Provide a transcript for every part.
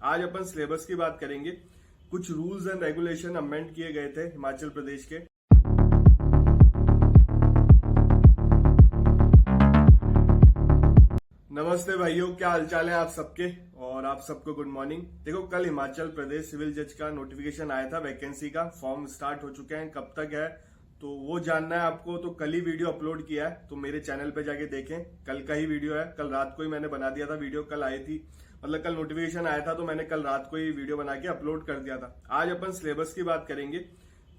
आज अपन सिलेबस की बात करेंगे। कुछ रूल्स एंड रेगुलेशन अमेंड किए गए थे हिमाचल प्रदेश के। नमस्ते भाइयों, क्या हालचाल है आप सबके और आप सबको गुड मॉर्निंग। देखो, कल हिमाचल प्रदेश सिविल जज का नोटिफिकेशन आया था, वैकेंसी का फॉर्म स्टार्ट हो चुके हैं। कब तक है तो वो जानना है आपको, तो कल ही वीडियो अपलोड किया है, तो मेरे चैनल पे जाके देखें। कल का ही वीडियो है, कल रात को ही मैंने बना दिया था वीडियो। कल आई थी, मतलब कल नोटिफिकेशन आया था तो मैंने कल रात को ही वीडियो बना के अपलोड कर दिया था। आज अपन सिलेबस की बात करेंगे।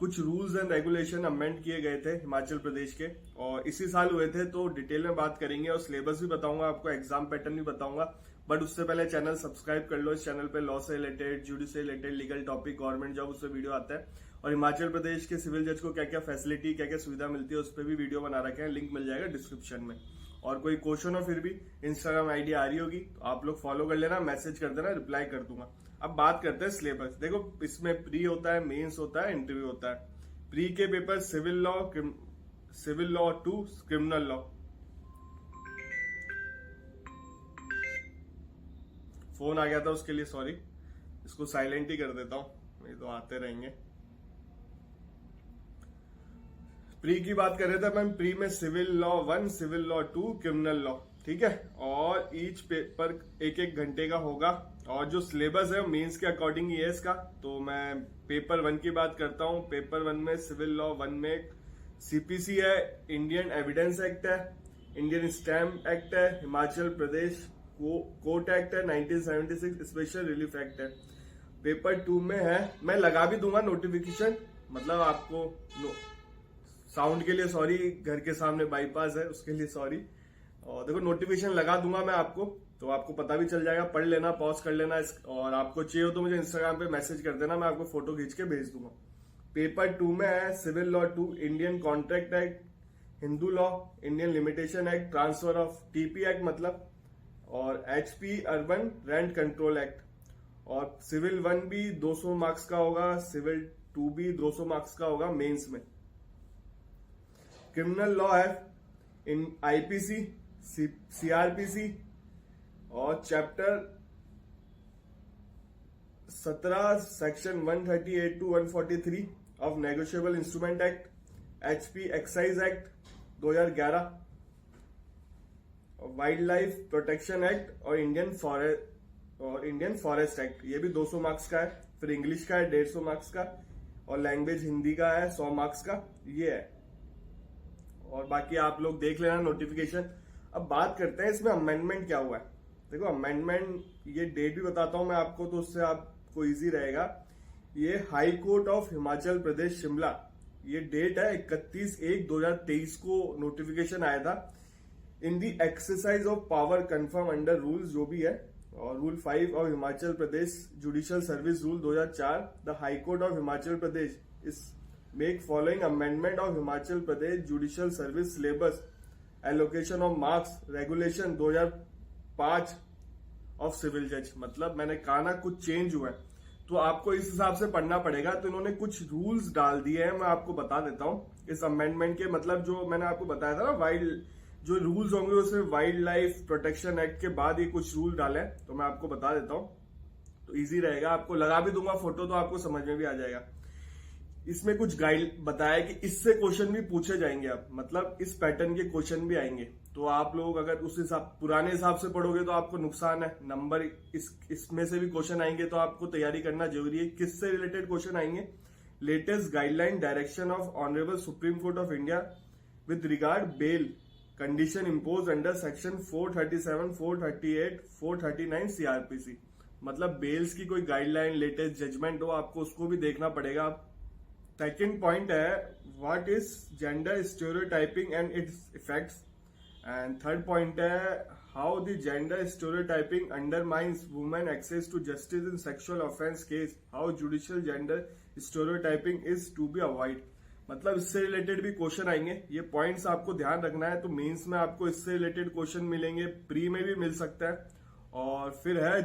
कुछ रूल्स एंड रेगुलेशन अमेंड किए गए थे हिमाचल प्रदेश के और इसी साल हुए थे, तो डिटेल में बात करेंगे और सिलेबस भी बताऊंगा आपको, एग्जाम पैटर्न भी बताऊंगा। बट उससे पहले चैनल सब्सक्राइब कर लो। इस चैनल पे लॉ से रिलेटेड, जुडिस से related, legal topic, government job, उससे वीडियो आता है। और हिमाचल प्रदेश के सिविल जज को क्या क्या फैसिलिटी, क्या क्या सुविधा मिलती है, उस पर भी वीडियो बना रखे हैं, लिंक मिल जाएगा डिस्क्रिप्शन में। और कोई क्वेश्चन हो फिर भी इंस्टाग्राम आईडी आ रही होगी तो आप लोग फॉलो कर लेना, मैसेज कर देना, रिप्लाई कर दूंगा। अब बात करते हैं सिलेबस। देखो, इसमें प्री होता है, मेंस होता है, इंटरव्यू होता है। प्री के paper civil law 2, criminal law. Phone आ गया था उसके लिए सॉरी, इसको साइलेंट ही कर देता हूं, नहीं तो आते रहेंगे। प्री की बात कर रहे थे मैम। प्री में civil law 1, civil law 2, criminal law, ठीक है। और ईच पेपर 1-1 घंटे का होगा। और जो सिलेबस है मेंस के अकॉर्डिंग ही है इसका। तो मैं पेपर 1 की बात करता हूं। पेपर 1 में सिविल लॉ 1 में सीपीसी है, इंडियन एविडेंस एक्ट है, इंडियन स्टैम्प एक्ट है, हिमाचल प्रदेश कोर्ट एक्ट है, 1976 स्पेशल रिलीफ एक्ट है। पेपर 2 में है, मैं लगा भी दूंगा नोटिफिकेशन, मतलब आपको साउंड के लिए सॉरी, घर के सामने बाईपास है उसके लिए सॉरी। और देखो, नोटिफिकेशन लगा दूंगा मैं आपको, तो आपको पता भी चल जाएगा, पढ़ लेना, पॉज कर लेना। और आपको चाहिए हो तो मुझे इंस्टाग्राम पे मैसेज कर देना, मैं आपको फोटो खींच के भेज दूंगा। पेपर 2 में है civil law 2, Indian contract act, Hindu law, Indian limitation act, transfer of TP act मतलब, और HP urban rent control act. और सिविल 1 भी 200 मार्क्स का होगा, सिविल 2 भी 200 मार्क्स का होगा मेंस में। क्रिमिनल लॉ है इन आईपीसी, सीआरपीसी और chapter 17 section 138 to 143 of negotiable instrument act, HP excise act 2011, wild life protection act और इंडियन फॉरेस्ट एक्ट। ये भी 200 मार्क्स का है। फिर इंग्लिश का है 150 मार्क्स का, और लैंग्वेज हिंदी का है 100 मार्क्स का, ये है। और बाकी आप लोग देख लेना नोटिफिकेशन। अब बात करते हैं इसमें अमेंडमेंट क्या हुआ है। देखो, अमेंडमेंट, ये डेट भी बताता हूं मैं आपको, तो उससे आपको इजी रहेगा। ये high court of Himachal Pradesh Shimla, ये डेट है 31/1/2023 को नोटिफिकेशन आया था। In the exercise of power confirm under rules, जो भी है, और rule 5 of Himachal Pradesh judicial service rule 2004, the high court of Himachal Pradesh is make following amendment of Himachal Pradesh Judicial Service Syllabus Allocation of Marks Regulation 2005 of Civil Judge। मतलब मैंने कहा ना, कुछ change हुआ है तो आपको इस हिसाब से पढ़ना पड़ेगा। तो इन्होंने कुछ रूल्स डाल दिए हैं, मैं आपको बता देता हूं इस अमेंडमेंट के। मतलब जो मैंने आपको बताया था ना, वाइल्ड जो रूल्स होंगे उसमें वाइल्ड लाइफ प्रोटेक्शन एक्ट के बाद ये कुछ रूल डाले हैं, तो मैं आपको बता देता हूं, तो इजी रहेगा। आपको लगा भी दूंगा फोटो, तो आपको समझ में भी आ जाएगा। इसमें कुछ गाइड बताया कि इससे क्वेश्चन भी पूछे जाएंगे, अब मतलब इस पैटर्न के क्वेश्चन भी आएंगे। तो आप लोग अगर उस हिसाब पुराने हिसाब से पढ़ोगे तो आपको नुकसान है, नंबर इसमें से भी क्वेश्चन आएंगे, तो आपको तैयारी करना जरूरी है। किससे रिलेटेड क्वेश्चन आएंगे? Latest guideline direction of honourable supreme court of India with regard bail condition impose under section 437, 438, 439 CrPC. मतलब बेल्स की कोई गाइडलाइन, लेटेस्ट जजमेंट हो, आपको उसको भी देखना पड़ेगा। सेकेंड पॉइंट है what is gender stereotyping and its effects. And third point है how the gender stereotyping undermines women access to justice in sexual offence case, how judicial gender stereotyping is to be avoid. मतलब इससे related भी question आएंगे, ये points आपको ध्यान रखना है। तो मेंस में आपको इससे रिलेटेड क्वेश्चन मिलेंगे, प्री में भी मिल सकता है। और फिर है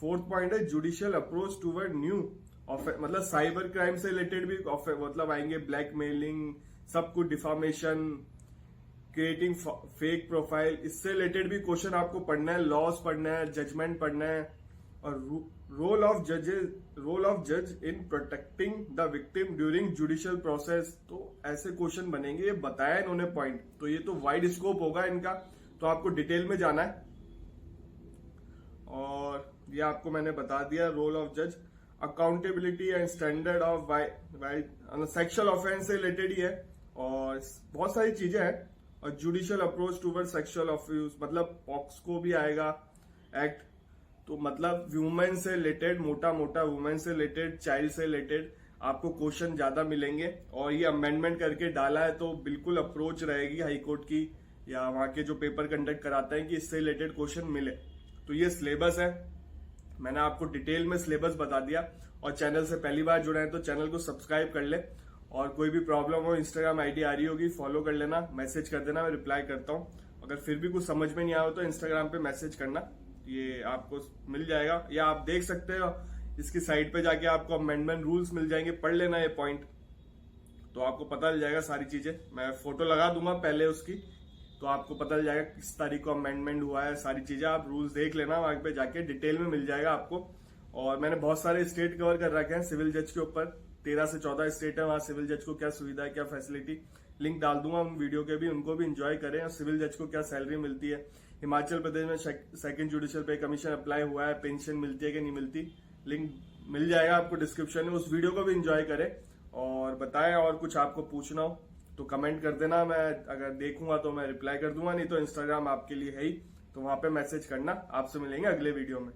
फोर्थ पॉइंट है जुडिशियल अप्रोच टूवर्ड न्यू मतलब साइबर क्राइम से रिलेटेड भी मतलब आएंगे, ब्लैकमेलिंग, सब कुछ, डिफामेशन, क्रिएटिंग फेक प्रोफाइल, इससे रिलेटेड भी क्वेश्चन आपको पढ़ना है। लॉज पढ़ना है, जजमेंट पढ़ना है, और रोल ऑफ जज in protecting the victim during judicial process. तो ऐसे क्वेश्चन बनेंगे, ये बताया इन्होंने पॉइंट, तो ये तो वाइड स्कोप होगा इनका, तो आपको डिटेल में जाना है। और ये आपको मैंने बता दिया रोल ऑफ जज। Accountability and standard of sexual offence से रिलेटेड ही है और बहुत सारी चीजें हैं। और judicial approach toward sexual offence, मतलब पॉक्सको भी आएगा एक्ट, तो मतलब वुमेन से रिलेटेड, मोटा मोटा वुमेन से रिलेटेड, चाइल्ड से रिलेटेड आपको क्वेश्चन ज्यादा मिलेंगे। और ये अमेंडमेंट करके डाला है तो बिल्कुल अप्रोच रहेगी हाईकोर्ट की या वहां के जो पेपर कंडक्ट कराते हैं कि इससे रिलेटेड क्वेश्चन मिले। तो ये सिलेबस है, मैंने आपको डिटेल में सिलेबस बता दिया। और चैनल से पहली बार जुड़े हैं तो चैनल को सब्सक्राइब कर ले। और कोई भी प्रॉब्लम हो, इंस्टाग्राम आईडी आ रही होगी, फॉलो कर लेना, मैसेज कर देना, मैं रिप्लाई करता हूँ। अगर फिर भी कुछ समझ में नहीं आया हो तो इंस्टाग्राम पे मैसेज करना, ये आपको मिल जाएगा। या आप देख सकते हो इसकी साइट पे जाके, आपको अमेंडमेंट रूल्स मिल जाएंगे, पढ़ लेना ये पॉइंट, तो आपको पता चल जाएगा सारी चीजें। मैं फोटो लगा दूंगा पहले उसकी, तो आपको पता चल जाएगा किस तारीख को अमेंडमेंट हुआ है, सारी चीजें आप रूल्स देख लेना, वहां पे जाके डिटेल में मिल जाएगा आपको। और मैंने बहुत सारे स्टेट कवर कर रखे हैं सिविल जज के ऊपर, 13 से 14 स्टेट है, वहां सिविल जज को क्या सुविधा है, क्या फैसिलिटी, लिंक डाल दूंगा उन वीडियो के भी, उनको भी एंजॉय करें। और सिविल जज को क्या सैलरी मिलती है, हिमाचल प्रदेश में सेकंड जुडिशियल पे कमीशन अप्लाई हुआ है, पेंशन मिलती है कि नहीं मिलती, लिंक मिल जाएगा आपको डिस्क्रिप्शन में। उस वीडियो को भी एंजॉय करें और बताएं। और कुछ आपको पूछना हो तो कमेंट कर देना, मैं अगर देखूंगा तो मैं रिप्लाई कर दूंगा, नहीं तो इंस्टाग्राम आपके लिए है ही, तो वहां पे मैसेज करना। आपसे मिलेंगे अगले वीडियो में।